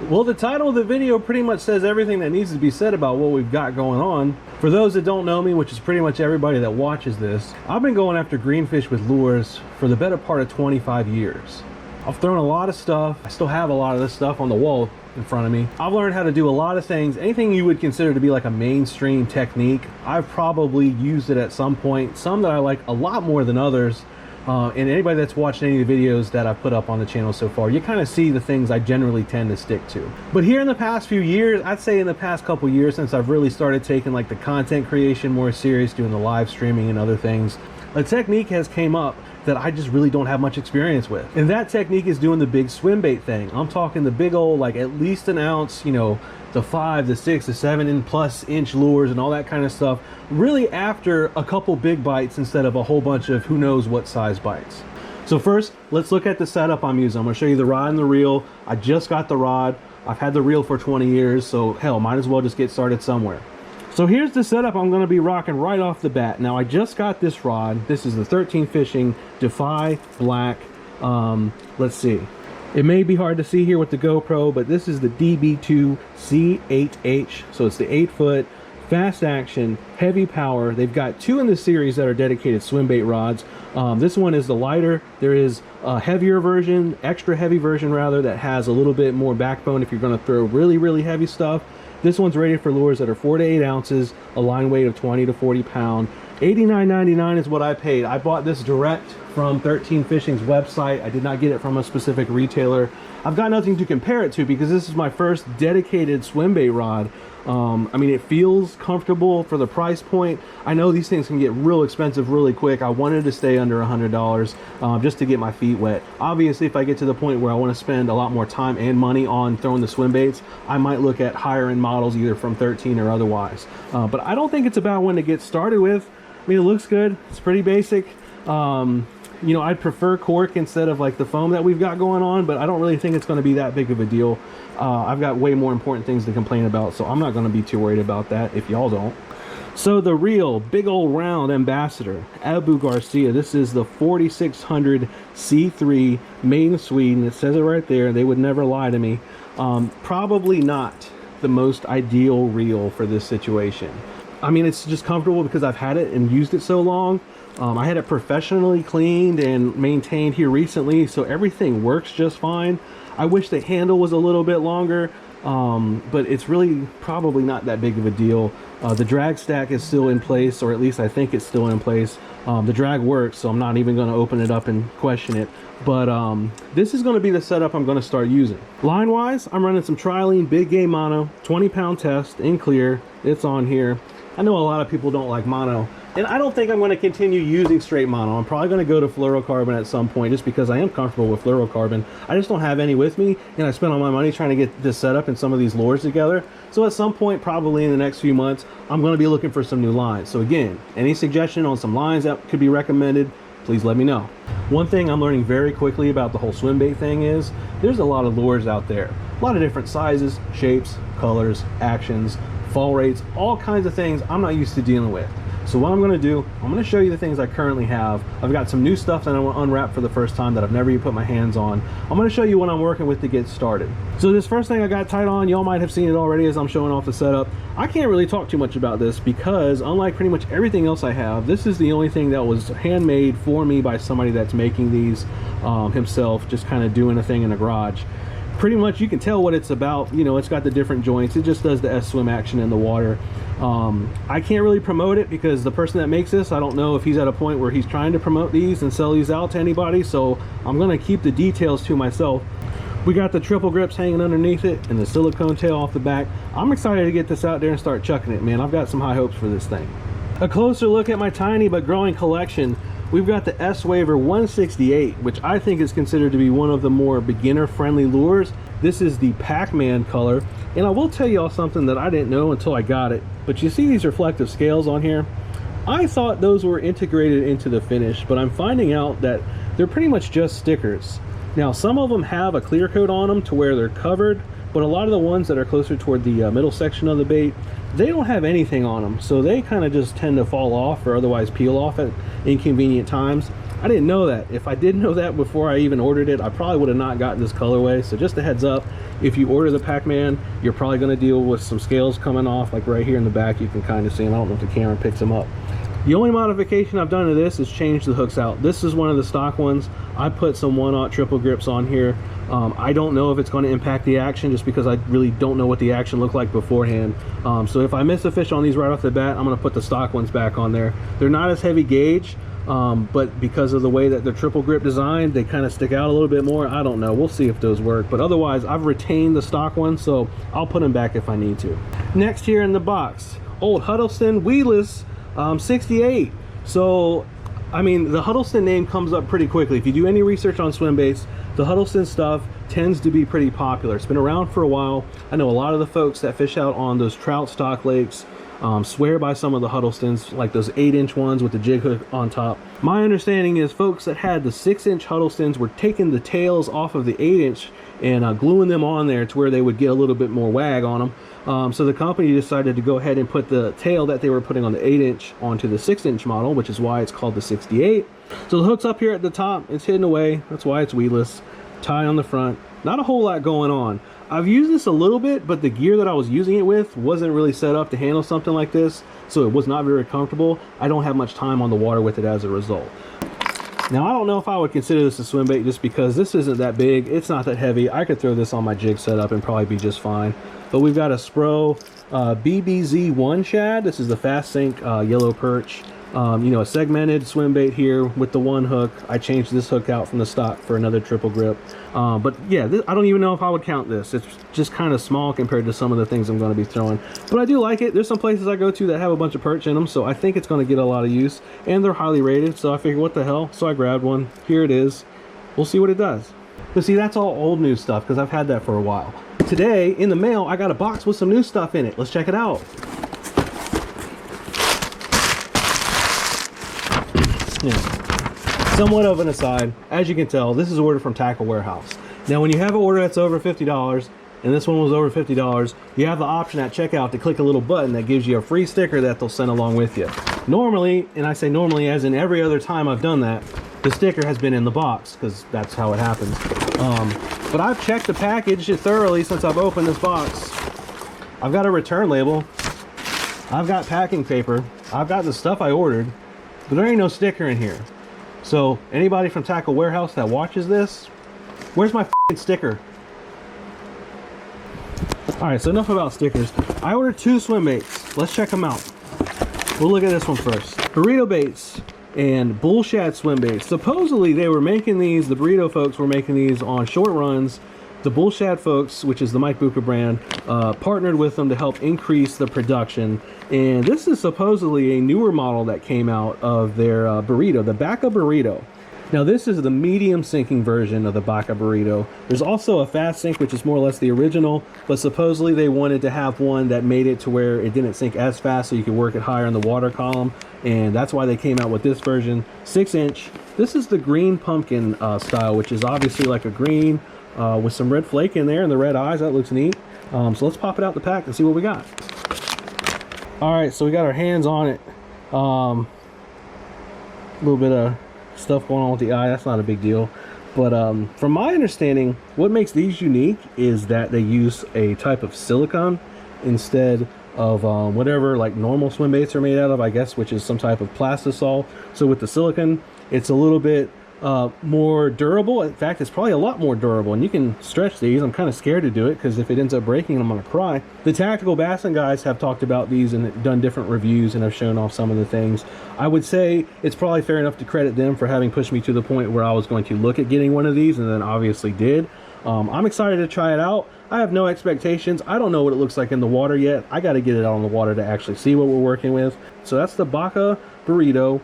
Well, the title of the video pretty much says everything that needs to be said about what we've got going on. For those that don't know me, which is pretty much everybody that watches this, I've been going after greenfish with lures for the better part of 25 years. I've thrown a lot of stuff. I still have a lot of this stuff on the wall in front of me. I've learned how to do a lot of things. Anything you would consider to be like a mainstream technique, I've probably used it at some point. Some that I like a lot more than others. And anybody that's watched any of the videos that I've put up on the channel so far, you kind of see the things I generally tend to stick to. But here in the past few years, I'd say in the past couple years, since I've really started taking like the content creation more serious, doing the live streaming and other things, a technique has came up that I just really don't have much experience with. And that technique is doing the big swim bait thing. I'm talking the big old, like at least an ounce, you know, the 5, the 6, the 7 and plus inch lures and all that kind of stuff, really after a couple big bites instead of a whole bunch of who knows what size bites. So first, let's look at the setup I'm using. I'm gonna show you the rod and the reel. I just got the rod. I've had the reel for 20 years, so hell, might as well just get started somewhere. So here's the setup I'm going to be rocking right off the bat. Now I just got this rod. This is the 13 Fishing Defy Black. Let's see. It may be hard to see here with the GoPro, but this is the DB2 C8H. So it's the 8-foot, fast action, heavy power. They've got 2 in this series that are dedicated swim bait rods. This one is the lighter. There is a heavier version, extra heavy version rather, that has a little bit more backbone if you're going to throw really heavy stuff. This one's rated for lures that are 4 to 8 ounces, a line weight of 20 to 40 pound. $89.99 is what I paid. I bought this direct from 13 Fishing's website. I did not get it from a specific retailer. I've got nothing to compare it to because this is my first dedicated swim bait rod. I mean, it feels comfortable for the price point. I know these things can get real expensive really quick. I wanted to stay under $100 just to get my feet wet. Obviously, if I get to the point where I want to spend a lot more time and money on throwing the swim baits, I might look at higher end models either from 13 or otherwise. But I don't think it's a bad one to get started with. I mean, it looks good. It's pretty basic. You know, I'd prefer cork instead of like the foam that we've got going on, but I don't really think it's going to be that big of a deal. I've got way more important things to complain about, so I'm not going to be too worried about that if y'all don't. So the reel, big old round Ambassador, Abu Garcia. This is the 4600 C3, made in Sweden. It says it right there. They would never lie to me. Probably not the most ideal reel for this situation. I mean, it's just comfortable because I've had it and used it so long. I had it professionally cleaned and maintained here recently, so everything works just fine. I wish the handle was a little bit longer, but it's really probably not that big of a deal. The drag stack is still in place, or at least I think it's still in place. The drag works, so I'm not even going to open it up and question it. But this is going to be the setup I'm going to start using. Line wise, I'm running some Trilene Big Game Mono, 20-pound test in clear. It's on here. I know a lot of people don't like mono, and I don't think I'm going to continue using straight mono. I'm probably going to go to fluorocarbon at some point just because I am comfortable with fluorocarbon. I just don't have any with me, and I spent all my money trying to get this set up and some of these lures together. So at some point, probably in the next few months, I'm going to be looking for some new lines. So again, any suggestion on some lines that could be recommended, please let me know. One thing I'm learning very quickly about the whole swim bait thing is there's a lot of lures out there. A lot of different sizes, shapes, colors, actions, fall rates, all kinds of things I'm not used to dealing with. So what I'm going to do, I'm going to show you the things I currently have. I've got some new stuff that I want to unwrap for the first time that I've never even put my hands on. I'm going to show you what I'm working with to get started. So this first thing I got tied on, y'all might have seen it already as I'm showing off the setup. I can't really talk too much about this because unlike pretty much everything else I have, this is the only thing that was handmade for me by somebody that's making these himself, just kind of doing a thing in the garage. Pretty much you can tell what it's about. You know, it's got the different joints. It just does the S-swim action in the water. I can't really promote it because the person that makes this, I don't know if he's at a point where he's trying to promote these and sell these out to anybody, so I'm going to keep the details to myself. We got the triple grips hanging underneath it and the silicone tail off the back. I'm excited to get this out there and start chucking it, man. I've got some high hopes for this thing. A closer look at my tiny but growing collection. We've got the S-Waver 168, which I think is considered to be one of the more beginner-friendly lures. This is the Pac-Man color, and I will tell y'all something that I didn't know until I got it. But you see these reflective scales on here? I thought those were integrated into the finish, but I'm finding out that they're pretty much just stickers. Now, some of them have a clear coat on them to where they're covered, but a lot of the ones that are closer toward the middle section of the bait, they don't have anything on them, so they kind of just tend to fall off or otherwise peel off at inconvenient times. I didn't know that. If I did know that before I even ordered it, I probably would have not gotten this colorway. So just a heads up, if you order the Pac-Man, you're probably going to deal with some scales coming off, like right here in the back. You can kind of see them. I don't know if the camera picks them up. The only modification I've done to this is change the hooks out. This is one of the stock ones. I put some 1/0 triple grips on here. I don't know if it's going to impact the action, just because I really don't know what the action looked like beforehand. So if I miss a fish on these right off the bat, I'm going to put the stock ones back on there. They're not as heavy gauge, but because of the way that they're triple grip designed, they kind of stick out a little bit more. I don't know. We'll see if those work. But otherwise, I've retained the stock ones, so I'll put them back if I need to. Next here in the box, old Huddleston weedless 68. So I mean, the Huddleston name comes up pretty quickly. If you do any research on swim baits, the Huddleston stuff tends to be pretty popular. It's been around for a while. I know a lot of the folks that fish out on those trout stock lakes swear by some of the Huddlestons, like those 8-inch ones with the jig hook on top. My understanding is folks that had the 6-inch Huddlestons were taking the tails off of the 8-inch and gluing them on there to where they would get a little bit more wag on them. So the company decided to go ahead and put the tail that they were putting on the 8-inch onto the 6-inch model, which is why it's called the 68. So the hook's up here at the top, it's hidden away, that's why it's weedless. Tie on the front, not a whole lot going on. I've used this a little bit, but the gear that I was using it with wasn't really set up to handle something like this, so it was not very comfortable. I don't have much time on the water with it as a result. Now, I don't know if I would consider this a swim bait just because this isn't that big, it's not that heavy. I could throw this on my jig setup and probably be just fine. But we've got a Spro BBZ1 shad. This is the fast sink yellow perch. You know, a segmented swim bait here with the one hook. I changed this hook out from the stock for another triple grip. But yeah, I don't even know if I would count this. It's just kind of small compared to some of the things I'm going to be throwing. But I do like it. There's some places I go to that have a bunch of perch in them, so I think it's going to get a lot of use. And they're highly rated, so I figured, what the hell? So I grabbed one. Here it is. We'll see what it does. But see, that's all old news stuff because I've had that for a while. Today, in the mail, I got a box with some new stuff in it. Let's check it out. Yeah. Somewhat of an aside, as you can tell, this is ordered from Tackle Warehouse. Now, when you have an order that's over $50, and this one was over $50, you have the option at checkout to click a little button that gives you a free sticker that they'll send along with you. Normally, and I say normally as in every other time I've done that, the sticker has been in the box because that's how it happens. But I've checked the package thoroughly since I've opened this box. I've got a return label. I've got packing paper. I've got the stuff I ordered, but there ain't no sticker in here. So anybody from Tackle Warehouse that watches this, where's my f***ing sticker? All right, so enough about stickers. I ordered 2 swim baits. Let's check them out. We'll look at this one first. Burrito baits and bull shad swim baits. Supposedly they were making these, the burrito folks were making these on short runs. The bull shad folks, which is the Mike Buka brand, partnered with them to help increase the production. And this is supposedly a newer model that came out of their burrito, the Baca burrito. Now this is the medium sinking version of the Baca burrito. There's also a fast sink, which is more or less the original, but supposedly they wanted to have one that made it to where it didn't sink as fast so you could work it higher in the water column. And that's why they came out with this version, 6-inch. This is the green pumpkin style, which is obviously like a green with some red flake in there and the red eyes. That looks neat. So let's pop it out the pack and see what we got. All right, so we got our hands on it. A little bit of stuff going on with the eye. That's not a big deal. But from my understanding, what makes these unique is that they use a type of silicone instead of whatever like normal swim baits are made out of, I guess, which is some type of plastisol. So with the silicone, it's a little bit more durable. In fact, it's probably a lot more durable, and you can stretch these. I'm kind of scared to do it because if it ends up breaking, I'm gonna cry. The Tactical Bassin guys have talked about these and done different reviews and have shown off some of the things. I would say it's probably fair enough to credit them for having pushed me to the point where I was going to look at getting one of these, and then obviously did. I'm excited to try it out. I have no expectations. I don't know what it looks like in the water yet. I got to get it out on the water to actually see what we're working with. So that's the Baca burrito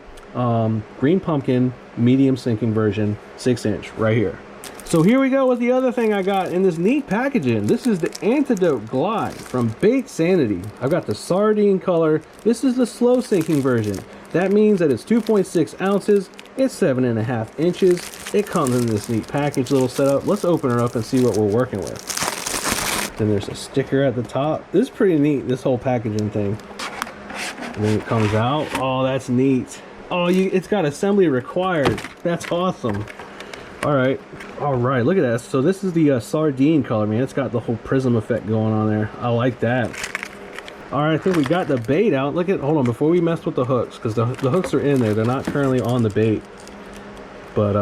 green pumpkin medium sinking version, 6-inch right here. So here we go with the other thing I got in this neat packaging. This is the Antidote Glide from Bait Sanity. I've got the sardine color. This is the slow sinking version. That means that it's 2.6 ounces. It's 7.5 inches. It comes in this neat package little setup. Let's open her up and see what we're working with. Then there's a sticker at the top. This is pretty neat, this whole packaging thing. And then it comes out. Oh, that's neat. Oh, it's got assembly required. That's awesome. All right, look at that. So this is the sardine color, man. It's got the whole prism effect going on there. I like that. All right, I think we got the bait out. Look at, hold on, before we mess with the hooks, because the hooks are in there. They're not currently on the bait. But,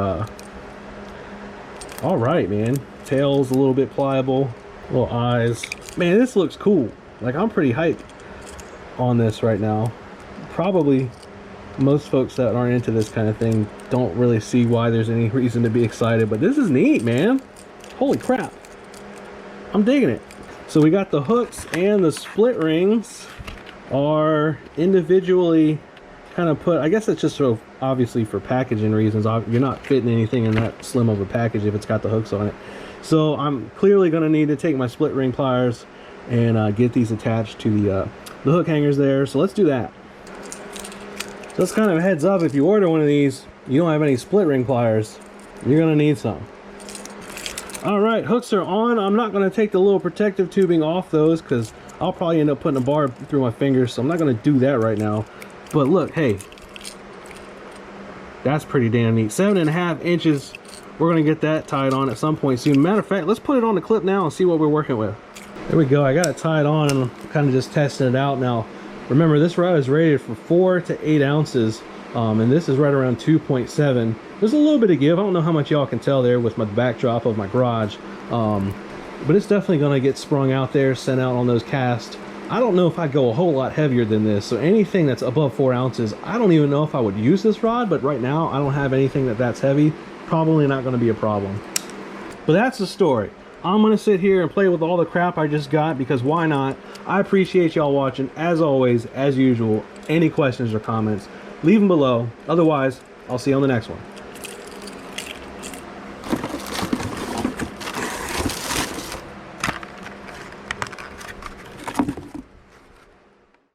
all right, man. Tail's a little bit pliable. Little eyes. Man, this looks cool. Like, I'm pretty hyped on this right now. Probably most folks that aren't into this kind of thing don't really see why there's any reason to be excited. But this is neat, man. Holy crap. I'm digging it. So we got the hooks, and the split rings are individually kind of put, I guess it's just so obviously for packaging reasons. You're not fitting anything in that slim of a package if it's got the hooks on it. So I'm clearly going to need to take my split ring pliers and get these attached to the hook hangers there. So let's do that. So that's kind of a heads up, if you order one of these, you don't have any split ring pliers, you're going to need some. All right, hooks are on. I'm not going to take the little protective tubing off those because I'll probably end up putting a bar through my fingers, so I'm not going to do that right now. But look, hey, that's pretty damn neat. 7.5 inches. We're going to get that tied on at some point soon. Matter of fact, let's put it on the clip now and see what we're working with. There we go. I got it tied on, and I'm kind of just testing it out now. Remember, this rod is rated for 4 to 8 ounces, and this is right around 2.7. There's a little bit of give. I don't know how much y'all can tell there with my backdrop of my garage, but it's definitely going to get sprung out there, sent out on those casts. I don't know if I'd go a whole lot heavier than this, so anything that's above 4 ounces, I don't even know if I would use this rod, but right now I don't have anything that's heavy. Probably not going to be a problem. But that's the story. I'm going to sit here and play with all the crap I just got, because why not? I appreciate y'all watching. As always, as usual, any questions or comments, leave them below. Otherwise, I'll see you on the next one.